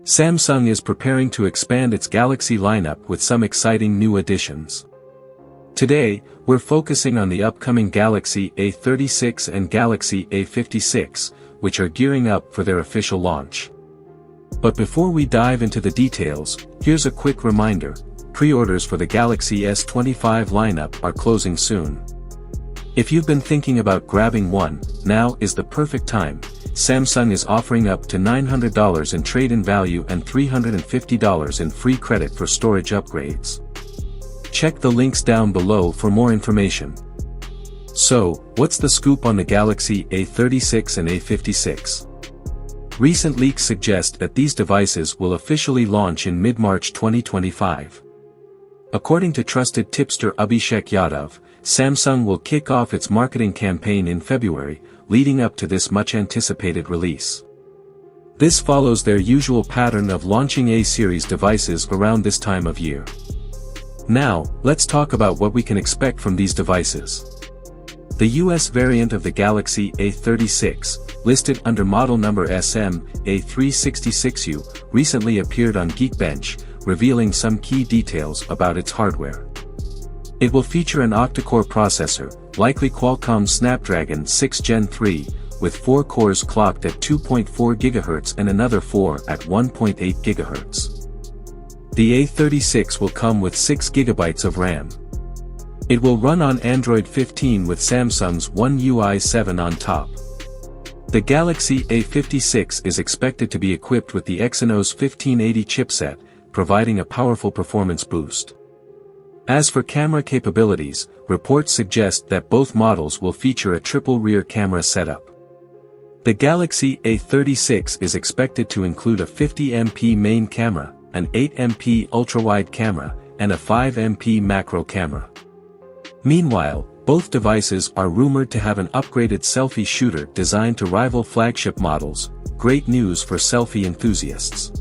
Samsung is preparing to expand its Galaxy lineup with some exciting new additions. Today, we're focusing on the upcoming Galaxy A36 and Galaxy A56, which are gearing up for their official launch. But before we dive into the details, here's a quick reminder: pre-orders for the Galaxy S25 lineup are closing soon. If you've been thinking about grabbing one, now is the perfect time. Samsung is offering up to $900 in trade-in value and $350 in free credit for storage upgrades. Check the links down below for more information. So, what's the scoop on the Galaxy A36 and A56? Recent leaks suggest that these devices will officially launch in mid-March 2025. According to trusted tipster Abhishek Yadav, Samsung will kick off its marketing campaign in February, leading up to this much-anticipated release. This follows their usual pattern of launching A-series devices around this time of year. Now, let's talk about what we can expect from these devices. The US variant of the Galaxy A36, listed under model number A56U, recently appeared on Geekbench, revealing some key details about its hardware. It will feature an octa-core processor, likely Qualcomm's Snapdragon 6 Gen 3, with 4 cores clocked at 2.4 GHz and another 4 at 1.8 GHz. The A36 will come with 6 GB of RAM. It will run on Android 15 with Samsung's One UI 7 on top. The Galaxy A56 is expected to be equipped with the Exynos 1580 chipset, providing a powerful performance boost. As for camera capabilities, reports suggest that both models will feature a triple rear camera setup. The Galaxy A36 is expected to include a 50MP main camera, an 8MP ultra-wide camera, and a 5MP macro camera. Meanwhile, both devices are rumored to have an upgraded selfie shooter designed to rival flagship models, great news for selfie enthusiasts.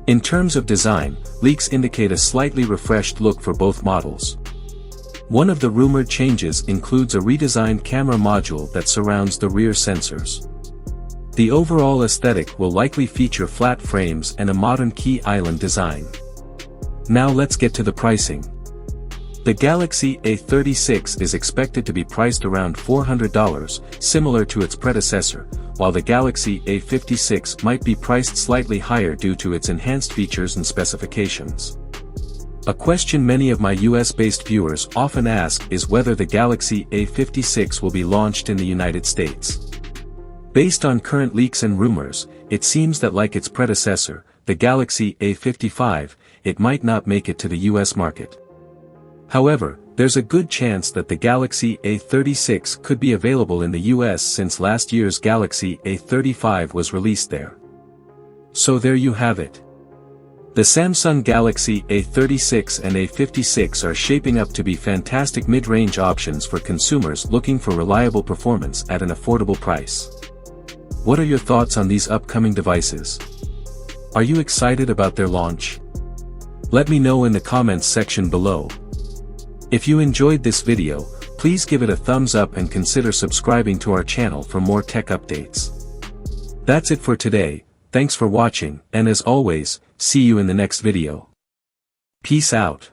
In terms of design, leaks indicate a slightly refreshed look for both models. One of the rumored changes includes a redesigned camera module that surrounds the rear sensors. The overall aesthetic will likely feature flat frames and a modern key island design. Now let's get to the pricing. The Galaxy A36 is expected to be priced around $400, similar to its predecessor, while the Galaxy A56 might be priced slightly higher due to its enhanced features and specifications. A question many of my US-based viewers often ask is whether the Galaxy A56 will be launched in the United States. Based on current leaks and rumors, it seems that like its predecessor, the Galaxy A55, it might not make it to the US market. However, there's a good chance that the Galaxy A36 could be available in the US since last year's Galaxy A35 was released there. So there you have it. The Samsung Galaxy A36 and A56 are shaping up to be fantastic mid-range options for consumers looking for reliable performance at an affordable price. What are your thoughts on these upcoming devices? Are you excited about their launch? Let me know in the comments section below. If you enjoyed this video, please give it a thumbs up and consider subscribing to our channel for more tech updates. That's it for today, thanks for watching, and as always, see you in the next video. Peace out.